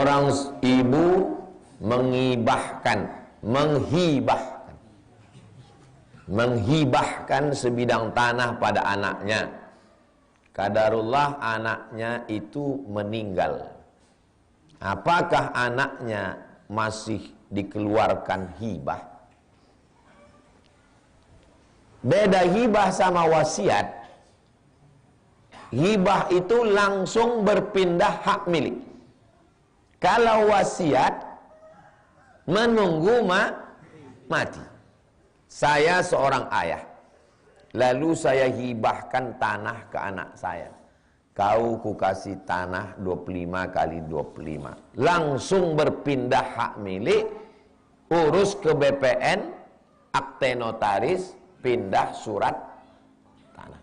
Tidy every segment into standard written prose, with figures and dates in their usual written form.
seorang ibu menghibahkan sebidang tanah pada anaknya. Qadarullah anaknya itu meninggal. Apakah anaknya masih dikeluarkan hibah? Beda hibah sama wasiat. Hibah itu langsung berpindah hak milik. Kalau wasiat menunggu mati. Saya seorang ayah, lalu saya hibahkan tanah ke anak saya. Kau ku kasih tanah 25 kali 25. Langsung berpindah hak milik, urus ke BPN, akte notaris, pindah surat tanah.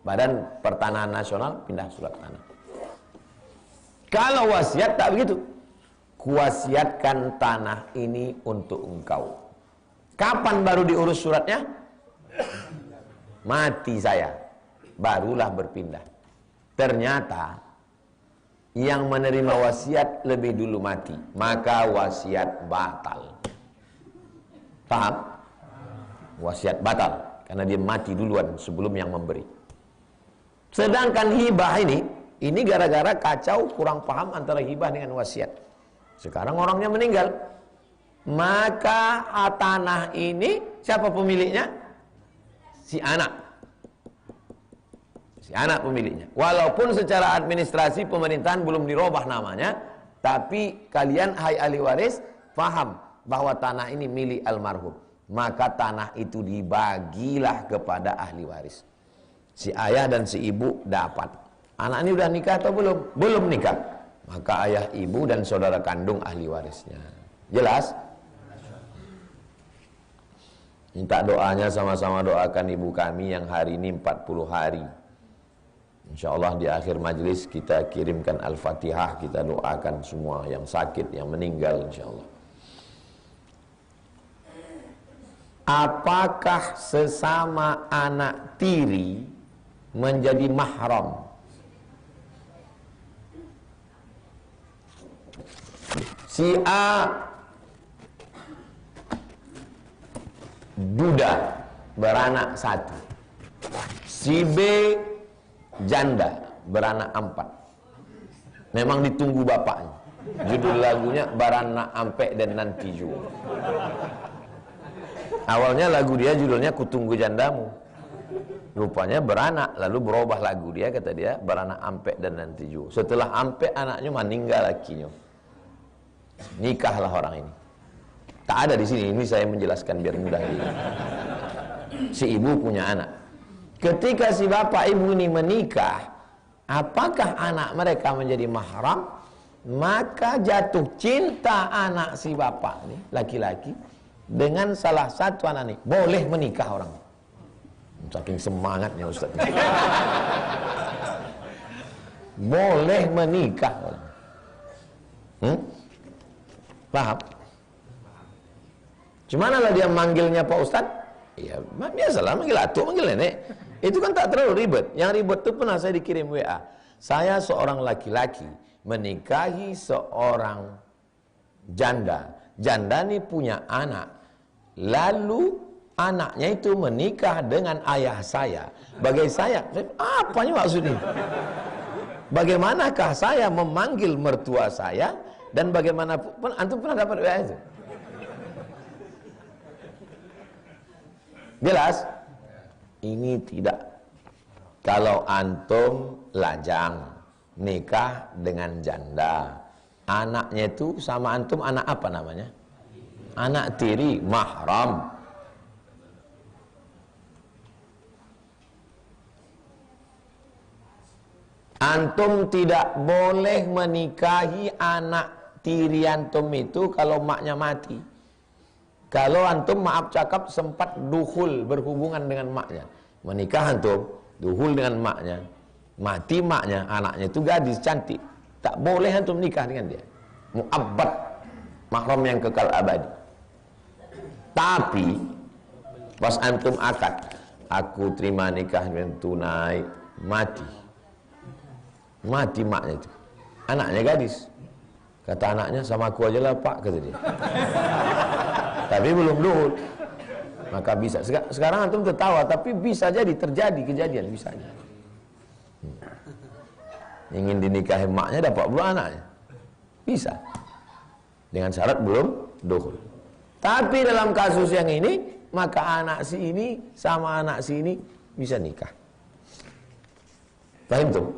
Badan Pertanahan Nasional pindah surat tanah. Kalau wasiat tak begitu. Kuwasiatkan tanah ini untuk engkau. Kapan baru diurus suratnya? Mati saya, barulah berpindah. Ternyata yang menerima wasiat lebih dulu mati, maka wasiat batal. Paham? Wasiat batal karena dia mati duluan sebelum yang memberi. Sedangkan hibah ini gara-gara kacau, kurang paham antara hibah dengan wasiat. Sekarang orangnya meninggal, maka tanah ini siapa pemiliknya? Si anak. Si anak pemiliknya. Walaupun secara administrasi pemerintahan belum dirubah namanya, tapi kalian hai ahli waris paham bahwa tanah ini milik almarhum. Maka tanah itu dibagilah kepada ahli waris. Si ayah dan si ibu dapat. Anak ini udah nikah atau belum? Belum nikah. Maka ayah, ibu dan saudara kandung ahli warisnya. Jelas? Minta doanya, sama-sama doakan ibu kami yang hari ini 40 hari. InsyaAllah di akhir majlis kita kirimkan Al-Fatihah, kita doakan semua yang sakit, yang meninggal insyaAllah. Apakah sesama anak tiri menjadi mahram? Si A duda beranak 1, si B janda beranak 4. Memang ditunggu bapaknya. Judul lagunya Baranak Ampek dan Nanti Juga. Awalnya lagu dia judulnya Kutunggu Jandamu. Rupanya beranak, lalu berubah lagu dia, kata dia Baranak Ampek dan Nanti Juga. Setelah ampek anaknya meninggal lakinya. Nikahlah orang ini. Tak ada di sini, ini saya menjelaskan biar mudah. Si ibu punya anak. Ketika si bapak ibu ini menikah, apakah anak mereka menjadi mahram? Maka jatuh cinta anak si bapak ini, laki-laki, dengan salah satu anak ini. Boleh menikah orang. Saking semangatnya Ustaz. Boleh menikah orang. Paham? Gimana lah dia manggilnya Pak Ustaz? Ya biasalah, manggil atuk, manggil nenek. Itu kan tak terlalu ribet. Yang ribet itu pernah saya dikirim WA. Saya seorang laki-laki menikahi seorang janda. Janda ini punya anak. Lalu anaknya itu menikah dengan ayah saya. Bagi saya, apa ini maksudnya? Bagaimanakah saya memanggil mertua saya? Dan bagaimanapun, antum pernah dapat WA itu? Jelas? Ini tidak. Kalau antum lajang nikah dengan janda, anaknya itu sama antum anak apa namanya? Anak tiri, mahram. Antum tidak boleh menikahi anak tiri antum itu kalau maknya mati. Kalau antum, maaf cakap, sempat duhul, berhubungan dengan maknya, menikah antum, duhul dengan maknya, mati maknya, anaknya itu gadis cantik, tak boleh antum nikah dengan dia. Mu'abbad, mahram yang kekal abadi. Tapi pas antum akad, aku terima nikah dengan tunai, mati maknya itu, anaknya gadis, Kata anaknya, sama aku aja lah Pak, kata dia. Tapi belum duhur. Maka bisa. Sekarang antum tertawa, tapi bisa jadi terjadi kejadian, bisa aja. Ingin dinikahi maknya, dapat belum anaknya? Bisa. Dengan syarat belum duhur. Tapi dalam kasus yang ini, maka anak si ini sama anak si ini bisa nikah. Paham tuh?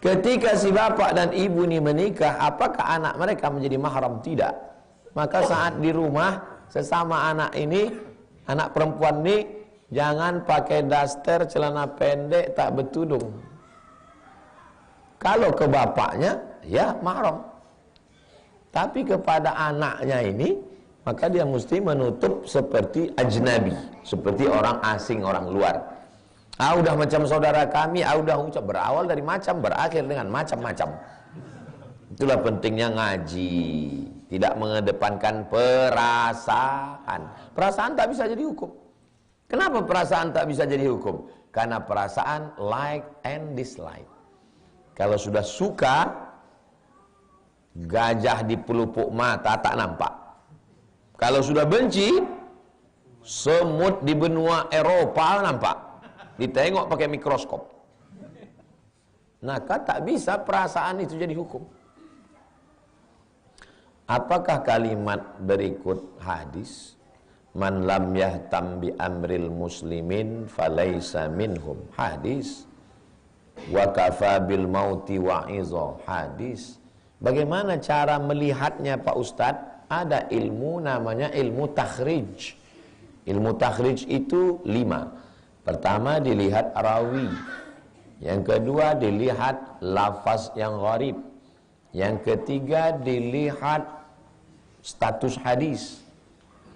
Ketika si bapak dan ibu ini menikah, apakah anak mereka menjadi mahram? Tidak. Maka saat di rumah, sesama anak ini, anak perempuan ini, jangan pakai daster, celana pendek, tak bertudung. Kalau ke bapaknya, ya mahram. Tapi kepada anaknya ini, maka dia mesti menutup seperti ajnabi, seperti orang asing, orang luar. Udah macam saudara kami, udah ucap, berawal dari macam, berakhir dengan macam-macam. Itulah pentingnya ngaji, tidak mengedepankan perasaan. Perasaan tak bisa jadi hukum. Kenapa perasaan tak bisa jadi hukum? Karena perasaan like and dislike. Kalau sudah suka, gajah di pelupuk mata tak nampak. Kalau sudah benci, semut di benua Eropa nampak. Ditengok pakai mikroskop. Maka tak bisa perasaan itu jadi hukum. Apakah kalimat berikut hadis, man lam yahtam bi amril muslimin falaysa minhum, hadis, wa kafa bil mauti wa'iza, hadis. Bagaimana cara melihatnya Pak Ustadz? Ada ilmu namanya ilmu takhrij. Ilmu takhrij itu 5. Pertama dilihat rawi. Yang kedua dilihat lafaz yang gharib. Yang ketiga dilihat status hadis.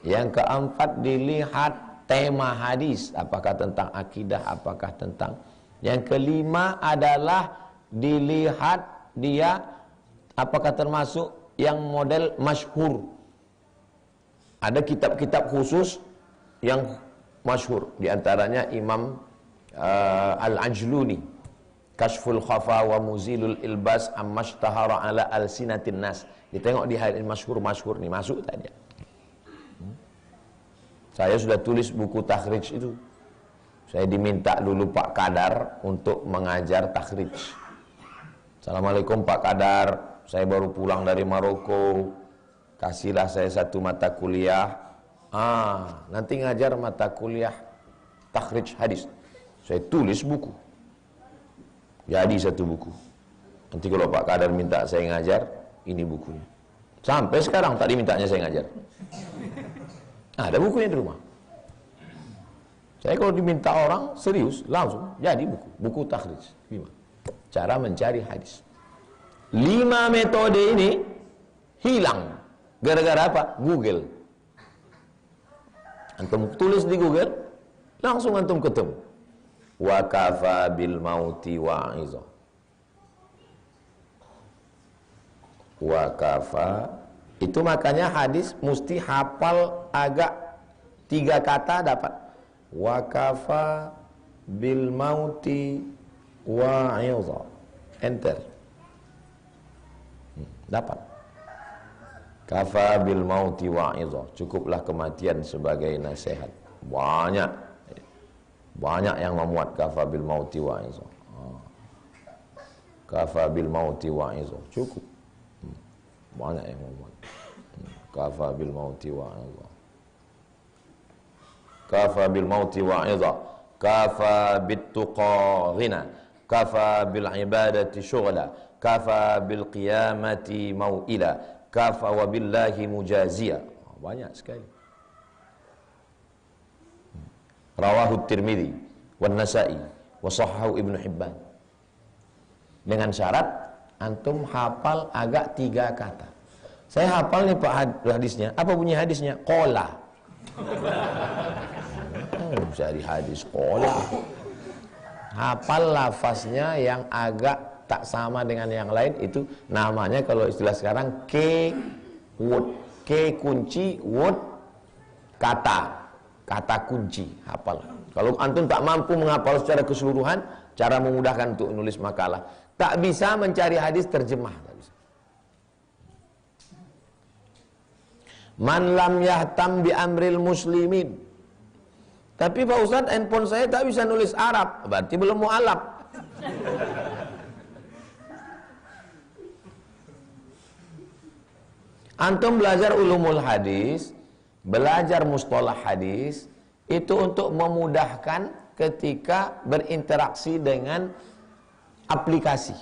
Yang keempat dilihat tema hadis. Apakah tentang akidah, apakah tentang. Yang kelima adalah dilihat dia apakah termasuk yang model masyhur. Ada kitab-kitab khusus yang masyhur, di antaranya Imam Al-Ajluni, Kashful Khafa wa Muzilul Ilbas ammashtahara ala alsinatin nas. Ditengok di hadis masyhur-masyhur nih, masuk tadi. Saya sudah tulis buku takhrij itu. Saya diminta dulu Pak Kadar untuk mengajar takhrij. Assalamualaikum Pak Kadar, saya baru pulang dari Maroko. Kasihlah saya satu mata kuliah. Nanti ngajar mata kuliah takhrij hadis. Saya tulis buku. Jadi satu buku. Nanti kalau Pak Kadar minta saya ngajar, ini bukunya. Sampai sekarang tadi mintanya saya ngajar. Ada bukunya di rumah. Saya kalau diminta orang serius, langsung jadi buku. Buku takhrij. 5. Cara mencari hadis. 5 metode ini hilang. Gara-gara apa? Google. Antum tulis di Google, langsung antum ketemu. Wa kafa bil mauti wa'iza. Wa kafa. Itu makanya hadis mesti hafal agak 3 kata dapat. Wa kafa bil mauti wa'iza. Enter. Dapat. Kafa bil mauti wa'iza. Cukuplah kematian sebagai nasihat. Banyak yang memuat kafa bil mauti wa'iza. Kafa bil mauti wa'iza. Cukup. Banyak yang memuat. Kafa bil mauti wa'iza. Kafa bil mauti wa'iza. Kafa bit tuqa ghina. Kafa bil ibadati syughla. Kafa bil qiyamati mau'ila. Kafa wa billahi mujaziyah. Banyak sekali. Rawahu Tirmidzi wan Nasa'i wa sahahu Ibnu Hibban. Dengan syarat antum hafal agak 3 kata. Saya hafal nih Pak hadisnya. Apa bunyi hadisnya? Qala. Bisa di hadis qala. Hafal lafaznya yang agak tak sama dengan yang lain, itu namanya kalau istilah sekarang keyword. Ke kunci, word kata. Kata kunci, hafal. Kalau antum tak mampu menghafal secara keseluruhan, cara memudahkan untuk menulis makalah, tak bisa mencari hadis terjemah, tak bisa. Man lam yahtam bi amril muslimin. Tapi Pak Ustadz, handphone saya tak bisa nulis Arab, berarti belum mu'alaf. Antum belajar ulumul hadis, belajar mustalah hadis, itu untuk memudahkan ketika berinteraksi dengan aplikasi.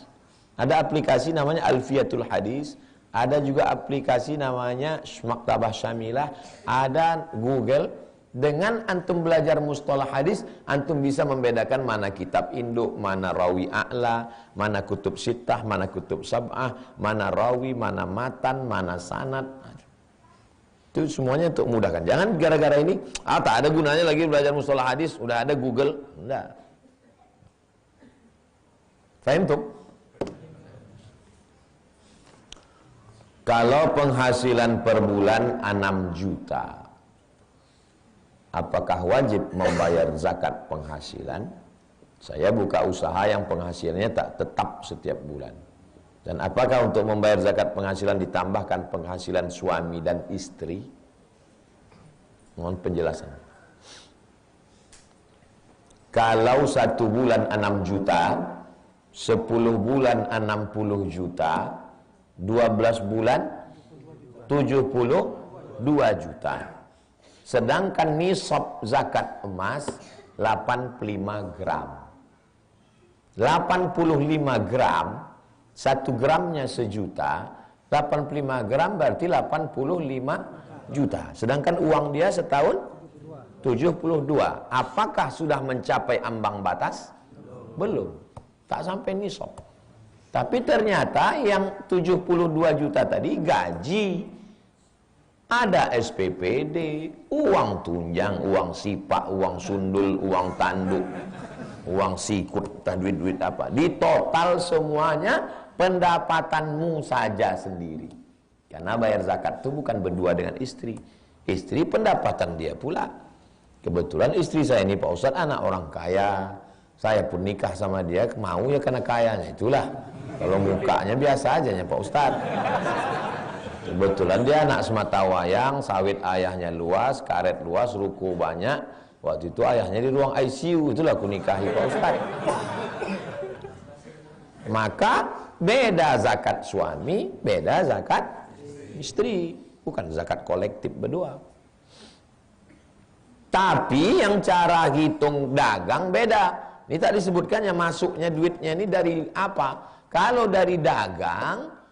Ada aplikasi namanya Alfiyatul Hadis, ada juga aplikasi namanya Maktabah Syamilah, ada Google. Dengan antum belajar mustalah hadis, antum bisa membedakan mana kitab induk, mana rawi a'la, mana kutub sittah, mana kutub sab'ah, mana rawi, mana matan, mana sanad. Itu semuanya untuk mudahkan. Jangan gara-gara ini, tak ada gunanya lagi belajar mustalah hadis, udah ada Google. Enggak. Faham tuh? Kalau penghasilan per bulan 6 juta, apakah wajib membayar zakat penghasilan? Saya buka usaha yang penghasilannya tak tetap setiap bulan. Dan apakah untuk membayar zakat penghasilan ditambahkan penghasilan suami dan istri? Mohon penjelasan. Kalau 1 bulan 6 juta, 10 bulan 60 juta, 12 bulan 72 juta. Sedangkan nisab zakat emas 85 gram. 85 gram, 1 gramnya sejuta, 85 gram berarti 85 juta. Sedangkan uang dia setahun 72. Apakah sudah mencapai ambang batas? Belum. Tak sampai nisab. Tapi ternyata yang 72 juta tadi gaji. Ada SPPD, uang tunjang, uang sipak, uang sundul, uang tanduk, uang sikut, duit-duit apa. Di total semuanya pendapatanmu saja sendiri. Karena bayar zakat itu bukan berdua dengan istri. Istri pendapatan dia pula. Kebetulan istri saya ini Pak Ustadz anak orang kaya. Saya pun nikah sama dia, mau ya karena kayanya. Itulah. Kalau mukanya biasa aja ya Pak Ustadz. Kebetulan dia anak sematawayang, sawit ayahnya luas, karet luas, ruko banyak. Waktu itu ayahnya di ruang ICU, itulah aku nikahi Pak Ustaz. Maka beda zakat suami, beda zakat istri, bukan zakat kolektif berdua. Tapi yang cara hitung dagang beda. Ini tak disebutkan yang masuknya duitnya ini dari apa? Kalau dari dagang,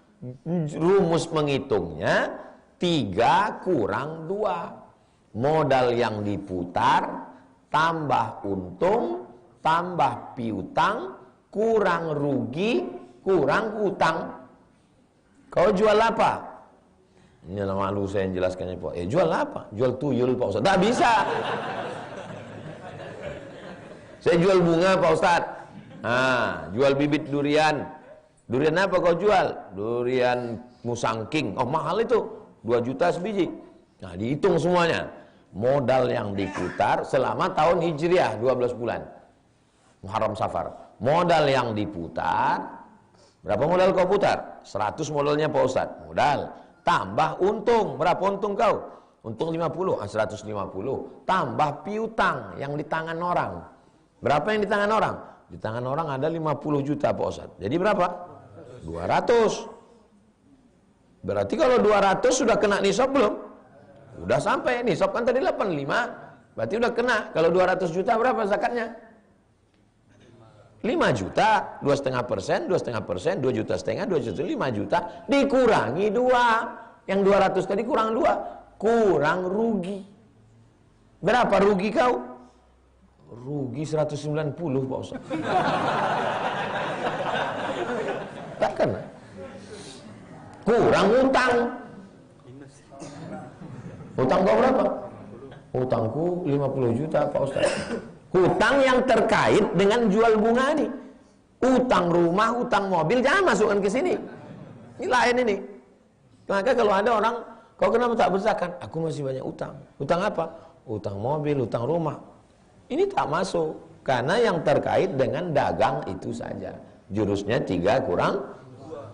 rumus menghitungnya 3 kurang 2. Modal yang diputar tambah untung tambah piutang kurang rugi kurang hutang. Kau jual apa? Ini malu saya yang jelaskannya Pak. Jual apa? Jual tuyul Pak Ustaz. Tak bisa. Saya jual bunga Pak Ustaz. Jual bibit durian. Durian apa kau jual? Durian musangking. Oh mahal itu, 2 juta sebiji. Nah dihitung semuanya. Modal yang diputar selama tahun Hijriah 12 bulan. Muharram Safar. Modal yang diputar, berapa modal kau putar? 100 modalnya Pak Ustaz. Modal. Tambah untung. Berapa untung kau? Untung 50. 150. Tambah piutang yang di tangan orang. Berapa yang di tangan orang? Di tangan orang ada 50 juta Pak Ustaz. Jadi berapa? 200. Berarti kalau 200 sudah kena nisab belum? Sudah sampai. Nisab kan tadi 85. Berarti udah kena. Kalau 200 juta berapa zakatnya? 5 juta, 2,5%, 2,5%, 2 juta setengah, 2 juta, 5 juta, dikurangi 2. Yang 200 tadi kurang 2. Kurang rugi. Berapa rugi kau? Rugi 190 Pak Ustaz. Tak kena. Kurang hutang. Hutang kau berapa? Hutangku 50 juta Pak Ustaz. Hutang yang terkait dengan jual bunga ini. Hutang rumah, hutang mobil jangan masukkan ke sini. Ini lain ini. Maka kalau ada orang, kau kenapa tak berzakat? Aku masih banyak hutang. Hutang apa? Hutang mobil, hutang rumah. Ini tak masuk. Karena yang terkait dengan dagang itu saja. Jurusnya 3 kurang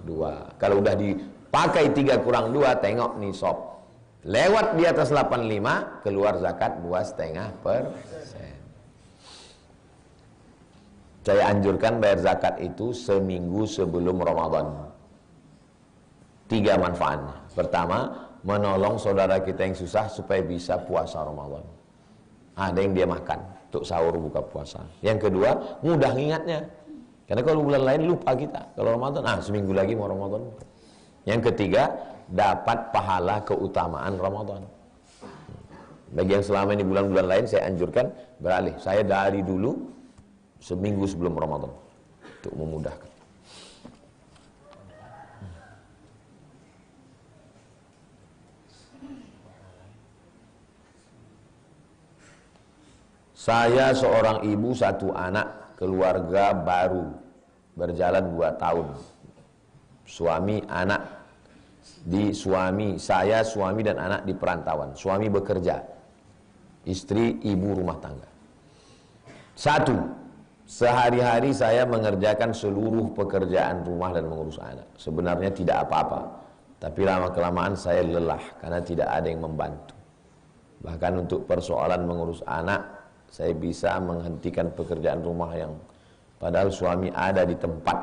2. Kalau udah dipakai 3 kurang 2, tengok nisab. Lewat di atas 85, keluar zakat 2,5%. Saya anjurkan bayar zakat itu seminggu sebelum Ramadan. 3 manfaatnya. Pertama, menolong saudara kita yang susah supaya bisa puasa Ramadan. Ada yang dia makan untuk sahur buka puasa. Yang kedua, mudah ingatnya. Karena kalau bulan lain lupa kita. Kalau Ramadan, seminggu lagi mau Ramadan. Yang ketiga, dapat pahala keutamaan Ramadan. Bagi yang selama ini bulan-bulan lain, saya anjurkan beralih. Saya dari dulu seminggu sebelum Ramadan untuk memudahkan. Saya seorang ibu, 1 anak, keluarga baru, berjalan 2 tahun. Suami, anak saya, suami dan anak di perantauan. Suami bekerja, istri ibu rumah tangga. 1, sehari-hari saya mengerjakan seluruh pekerjaan rumah dan mengurus anak. Sebenarnya tidak apa-apa, tapi lama-kelamaan saya lelah karena tidak ada yang membantu. Bahkan untuk persoalan mengurus anak, saya bisa menghentikan pekerjaan rumah yang padahal suami ada di tempat,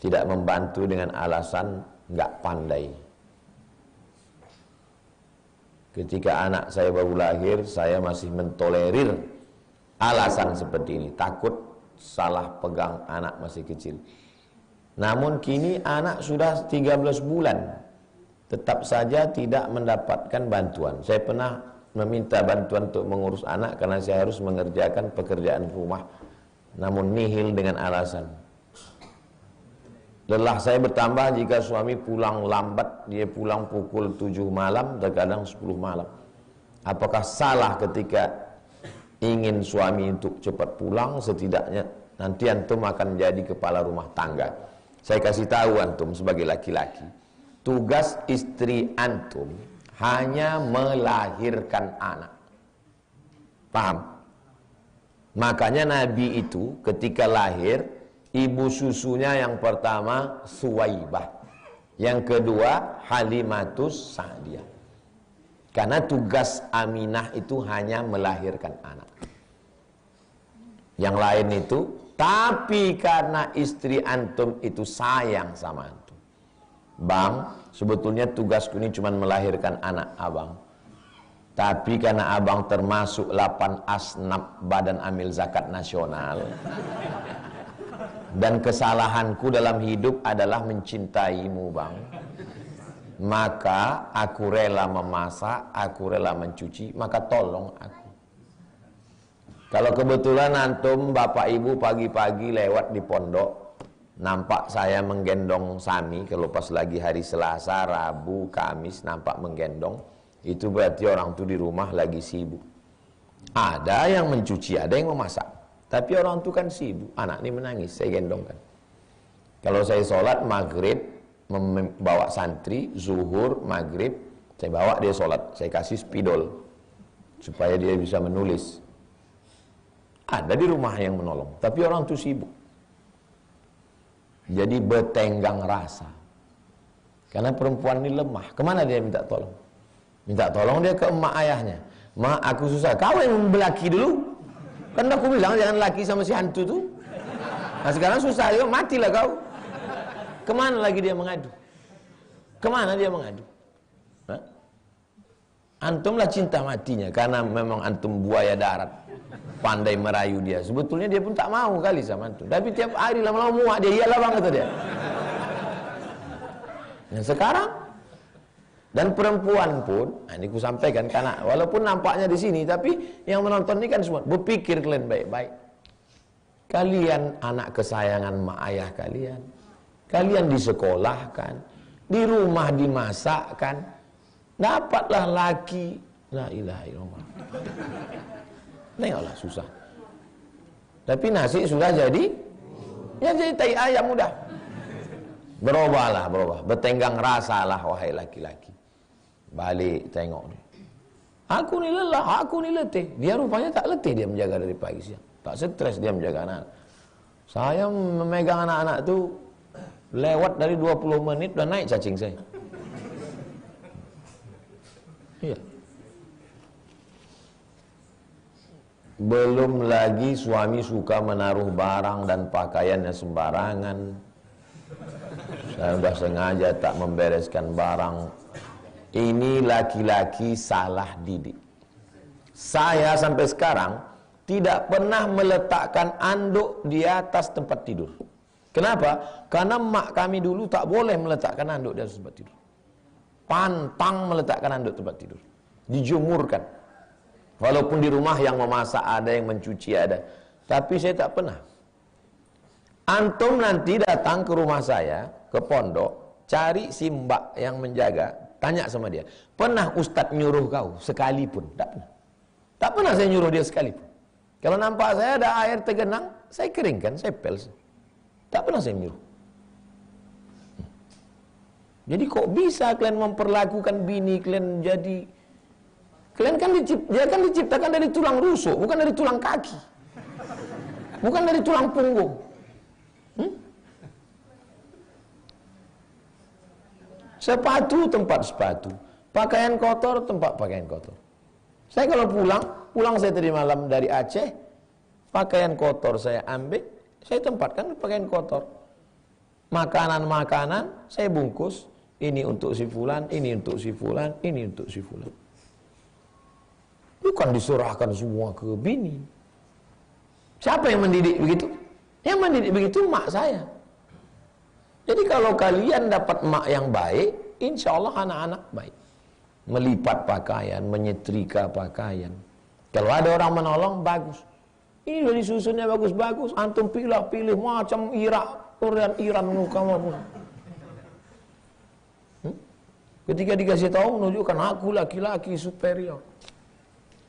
tidak membantu dengan alasan nggak pandai. Ketika anak saya baru lahir, saya masih mentolerir alasan seperti ini, takut salah pegang anak masih kecil. Namun kini anak sudah 13 bulan, tetap saja tidak mendapatkan bantuan. Saya pernah meminta bantuan untuk mengurus anak karena saya harus mengerjakan pekerjaan rumah, namun nihil dengan alasan lelah saya bertambah jika suami pulang lambat. Dia pulang pukul 7 malam, terkadang 10 malam. Apakah salah ketika ingin suami untuk cepat pulang? Setidaknya nanti antum akan jadi kepala rumah tangga. Saya kasih tahu antum sebagai laki-laki, tugas istri antum hanya melahirkan anak. Paham? Makanya Nabi itu ketika lahir, ibu susunya yang pertama Suwaibah, yang kedua Halimatus Sa'diyah. Karena tugas Aminah itu hanya melahirkan anak. Yang lain itu, tapi karena istri antum itu sayang sama antum, bang, sebetulnya tugasku ini cuma melahirkan anak abang, tapi karena abang termasuk 8 asnaf Badan Amil Zakat Nasional, dan kesalahanku dalam hidup adalah mencintaimu bang, maka aku rela memasak, aku rela mencuci, maka tolong aku. Kalau kebetulan antum bapak ibu pagi-pagi lewat di pondok, nampak saya menggendong Sami, kalau pas lagi hari Selasa, Rabu, Kamis nampak menggendong, itu berarti orang itu di rumah lagi sibuk. Ada yang mencuci, ada yang memasak. Tapi orang itu kan sibuk, anak ini menangis, saya gendongkan. Kalau saya sholat maghrib, membawa santri, zuhur, maghrib, saya bawa dia sholat, saya kasih spidol, supaya dia bisa menulis. Ada di rumah yang menolong, tapi orang itu sibuk. Jadi bertenggang rasa. Karena perempuan ini lemah, kemana dia minta tolong? Minta tolong dia ke emak ayahnya. Ma, aku susah, kau yang belaki dulu. Kan aku bilang jangan laki sama si hantu tuh. Nah sekarang susah, ya matilah kau. Kemana lagi dia mengadu? Kemana dia mengadu? Hah? Antumlah cinta matinya, karena memang antum buaya darat, pandai merayu dia. Sebetulnya dia pun tak mau kali sama antum, tapi tiap hari lama-lama muak dia, iyalah bang kata dia. Nah sekarang, dan perempuan pun, ini ku sampaikan karena walaupun nampaknya di sini, tapi yang menonton ini kan semua berpikir kalian baik-baik. Kalian anak kesayangan mak ayah kalian, kalian disekolahkan, di rumah dimasakkan, dapatlah laki, la ilaha illallah. Tengoklah susah. Tapi nasi sudah jadi, ya jadi tai ayam mudah. Berubahlah, berubah, bertenggang rasalah wahai laki-laki. Balik tengok ni, aku ni lelah, aku ni letih. Dia rupanya tak letih, dia menjaga dari pagi siang, tak stres dia menjaga anak. Saya memegang anak-anak tu lewat dari 20 menit dah naik cacing saya. Iya. Belum lagi suami suka menaruh barang dan pakaiannya sembarangan. Saya sudah sengaja tak membereskan barang. Ini laki-laki salah didik. Saya sampai sekarang tidak pernah meletakkan anduk di atas tempat tidur. Kenapa? Karena mak kami dulu tak boleh meletakkan anduk di atas tempat tidur. Pantang meletakkan anduk tempat tidur. Dijemurkan. Walaupun di rumah yang memasak ada, yang mencuci ada. Tapi saya tak pernah. Antum nanti datang ke rumah saya, ke pondok, cari si mbak yang menjaga, tanya sama dia, pernah Ustadz nyuruh kau sekalipun? Tak pernah. Tak pernah saya nyuruh dia sekalipun. Kalau nampak saya ada air tergenang, saya keringkan, saya pel. Tak pernah saya nyuruh. Jadi kok bisa kalian memperlakukan bini kalian jadi... Kalian kan dia kan diciptakan dari tulang rusuk, bukan dari tulang kaki. Bukan dari tulang punggung. Sepatu tempat sepatu, pakaian kotor tempat pakaian kotor. Saya kalau pulang saya tadi malam dari Aceh, pakaian kotor saya ambil, saya tempatkan pakaian kotor. Makanan-makanan saya bungkus, ini untuk si fulan, ini untuk si fulan, ini untuk si fulan. Bukan diserahkan semua ke bini. Siapa yang mendidik begitu? Yang mendidik begitu mak saya. Jadi kalau kalian dapat mak yang baik, insya Allah anak-anak baik. Melipat pakaian, menyetrika pakaian. Kalau ada orang menolong, bagus. Ini dari susunnya bagus-bagus. Antum pilih macam Iran muka maupun. Ketika dikasih tahu menunjukkan aku laki-laki superior.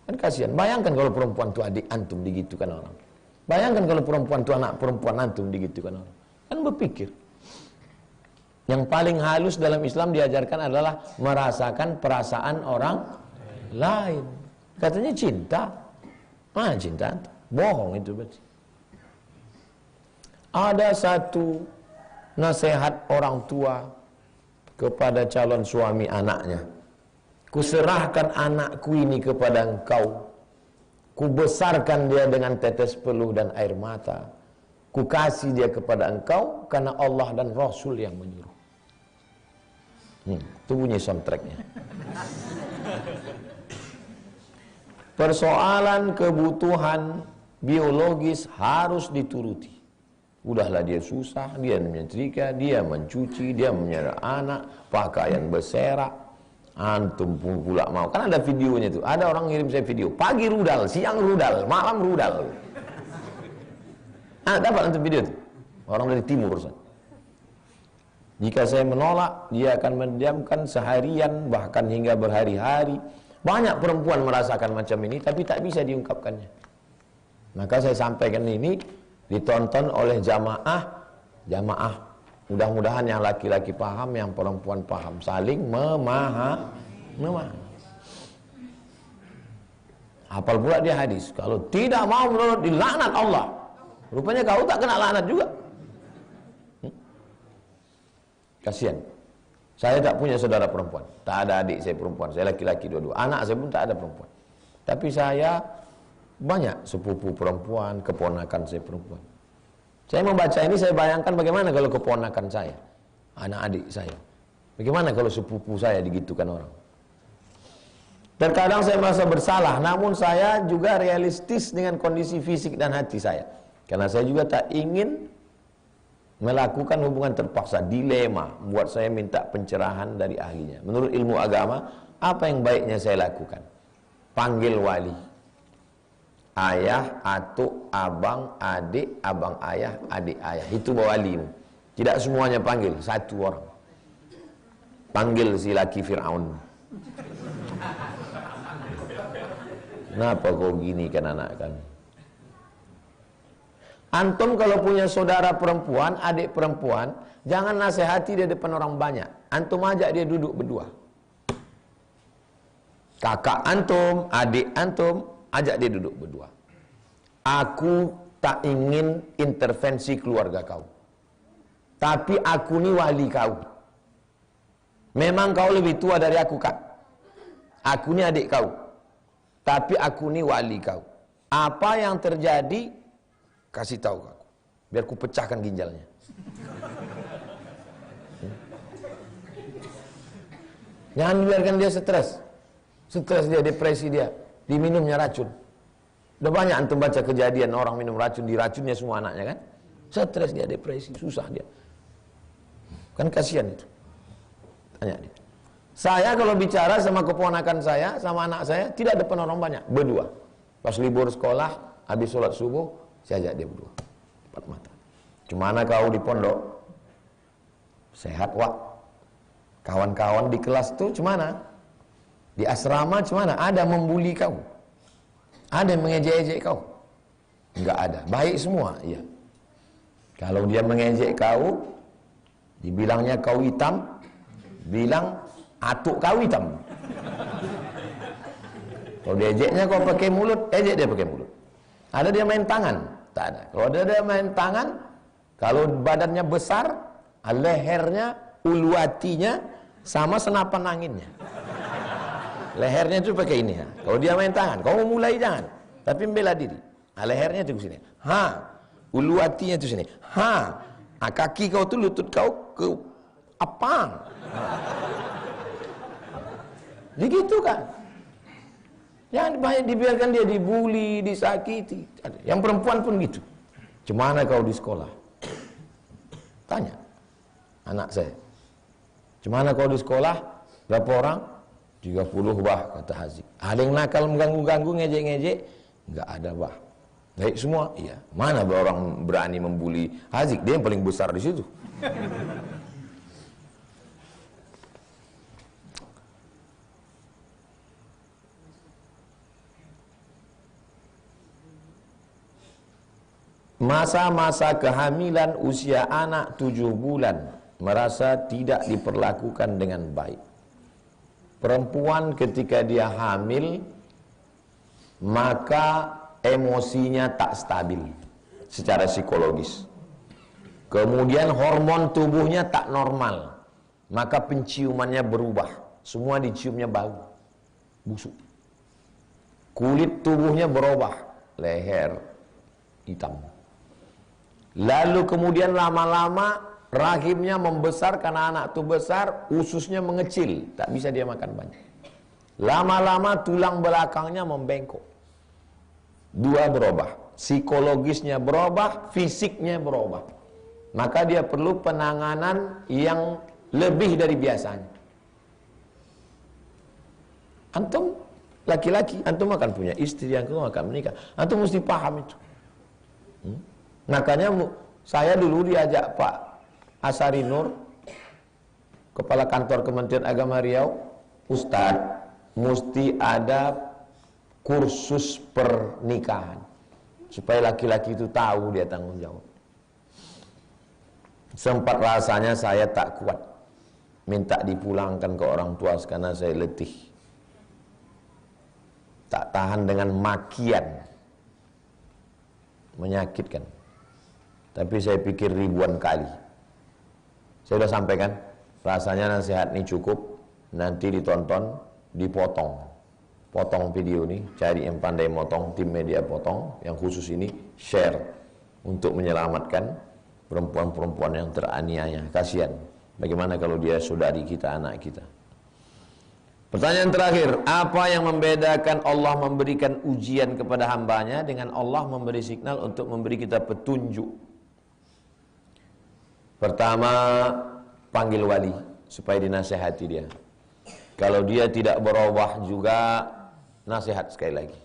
Kan kasihan. Bayangkan kalau perempuan itu adik antum digitukan orang. Bayangkan kalau perempuan itu anak perempuan antum digitukan orang. Kan berpikir. Yang paling halus dalam Islam diajarkan adalah merasakan perasaan orang lain. Katanya cinta. Mana cinta? Bohong itu berarti. Ada satu nasihat orang tua kepada calon suami anaknya. Kuserahkan anakku ini kepada engkau. Kubesarkan dia dengan tetes peluh dan air mata. Ku kasih dia kepada engkau karena Allah dan Rasul yang menyuruh. Itu bunyi soundtracknya. Persoalan kebutuhan biologis harus dituruti. Udahlah dia susah, dia menyetrika, dia mencuci, dia menyerah anak, pakaian berserak. Antum pula mau. Kan ada videonya tuh. Ada orang ngirim saya video. Pagi rudal, siang rudal, malam rudal. Dapat antum video tuh. Orang dari timur. Jika saya menolak, dia akan mendiamkan seharian, bahkan hingga berhari-hari. Banyak perempuan merasakan macam ini, tapi tak bisa diungkapkannya. Maka saya sampaikan ini, ditonton oleh jamaah. Mudah-mudahan yang laki-laki paham, yang perempuan paham. Saling memahami. Hafal pula dia hadis. Kalau tidak mau menurut dilaknat Allah. Rupanya kau tak kena laknat juga. Kasihan. Saya tak punya saudara perempuan. Tak ada adik saya perempuan. Saya laki-laki dua-dua. Anak saya pun tak ada perempuan. Tapi saya banyak sepupu perempuan, keponakan saya perempuan. Saya membaca ini, saya bayangkan bagaimana kalau keponakan saya, anak adik saya. Bagaimana kalau sepupu saya digitukan orang. Terkadang saya merasa bersalah, namun saya juga realistis dengan kondisi fisik dan hati saya. Karena saya juga tak ingin melakukan hubungan terpaksa, dilema, buat saya minta pencerahan dari ahlinya. Menurut ilmu agama, apa yang baiknya saya lakukan? Panggil wali. Ayah, atuk, abang, adik, abang ayah, adik ayah. Itu walimu. Tidak semuanya panggil, satu orang. Panggil si laki Fir'aun. Kenapa kau gini kan anak kami? Antum kalau punya saudara perempuan, adik perempuan, jangan nasihati dia depan orang banyak. Antum ajak dia duduk berdua. Kakak antum, adik antum, ajak dia duduk berdua. Aku tak ingin intervensi keluarga kau. Tapi aku ni wali kau. Memang kau lebih tua dari aku, Kak. Aku ni adik kau, tapi aku ni wali kau. Apa yang terjadi, kasih tahu aku, biar ku pecahkan ginjalnya. Jangan biarkan dia stres. Stres dia, depresi dia, diminumnya racun. Udah banyak antum baca kejadian orang minum racun, diracunnya semua anaknya kan. Stres dia, depresi, susah dia. Kan kasihan itu. Tanya dia. Saya kalau bicara sama keponakan saya, sama anak saya, tidak depan orang banyak, berdua. Pas libur sekolah, habis sholat subuh, saya ajak dia berdua. Empat mata. Gimana kau di pondok? Sehat, Wak? Kawan-kawan di kelas tuh gimana? Di asrama gimana? Ada membuli kau? Ada yang mengejek-ejek kau? Enggak ada. Baik semua, iya. Kalau dia mengejek kau, dibilangnya kau hitam, bilang atuk kau hitam. Kalau diejeknya kau pakai mulut, ejek dia pakai mulut. Ada dia main tangan? Tak ada. Kalau ada dia main tangan, kalau badannya besar, lehernya, uluatinya sama senapan anginnya. Lehernya itu pakai ini ya. Kalau dia main tangan, kau mau mulai jangan, tapi membela diri. Lehernya itu ke sini. Ha, uluatinya itu sini. Ha, kaki kau tuh lutut kau ke apang. Begitu kan? Jangan banyak dibiarkan dia dibuli, disakiti. Yang perempuan pun gitu. Gimana kau di sekolah? Tanya anak saya. Gimana kau di sekolah? Berapa orang? 30 bah, kata Hazik. Ada yang nakal mengganggu-ganggu, ngejek-ngejek? Enggak ada bah. Baik semua? Iya. Mana orang berani membuli Hazik? Dia yang paling besar di situ. Masa-masa kehamilan usia anak 7 bulan merasa tidak diperlakukan dengan baik. Perempuan ketika dia hamil, maka emosinya tak stabil secara psikologis. Kemudian hormon tubuhnya tak normal, maka penciumannya berubah. Semua diciumnya bau, busuk. Kulit tubuhnya berubah, leher hitam. Lalu kemudian lama-lama rahimnya membesar, karena anak itu besar, ususnya mengecil, tak bisa dia makan banyak. Lama-lama tulang belakangnya membengkok. Dua berubah, psikologisnya berubah, fisiknya berubah. Maka dia perlu penanganan yang lebih dari biasanya. Antum laki-laki, antum akan punya istri, yang kedua akan menikah. Antum mesti paham itu. Makanya saya dulu diajak Pak Asari Nur, Kepala Kantor Kementerian Agama Riau, Ustadz, mesti ada kursus pernikahan supaya laki-laki itu tahu dia tanggung jawab. Sempat rasanya saya tak kuat, minta dipulangkan ke orang tua karena saya letih, tak tahan dengan makian, menyakitkan. Tapi saya pikir ribuan kali saya sudah sampaikan, rasanya nasihat ini cukup, nanti ditonton, dipotong, potong video ini, cari yang pandai motong, tim media potong, yang khusus ini share untuk menyelamatkan perempuan-perempuan yang teraniaya. Kasihan, bagaimana kalau dia saudari kita, anak kita. Pertanyaan terakhir, apa yang membedakan Allah memberikan ujian kepada hambanya dengan Allah memberi signal untuk memberi kita petunjuk? Pertama, panggil wali supaya dinasehati dia. Kalau dia tidak berubah juga, nasihat sekali lagi.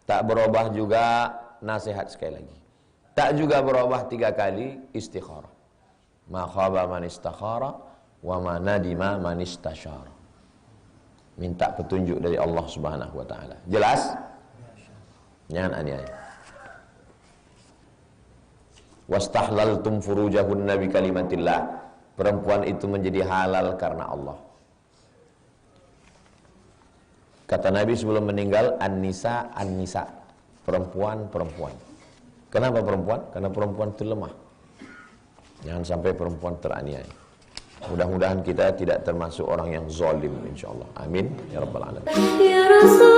Tak berubah juga, nasihat sekali lagi. Tak juga berubah 3 kali, istikharah. Ma khaba man istakhara wa ma nadima man istasyara. Minta petunjuk dari Allah Subhanahu wa taala. Jelas? Jangan aniaya. Wastahlaltum furujahunna bi kalimatillah. Perempuan itu menjadi halal karena Allah. Kata Nabi sebelum meninggal, an-nisa, an-nisa. Perempuan. Kenapa perempuan? Karena perempuan itu lemah. Jangan sampai perempuan teraniaya. Mudah-mudahan kita tidak termasuk orang yang zalim insyaallah. Amin ya rabbal alamin. Ya Rasul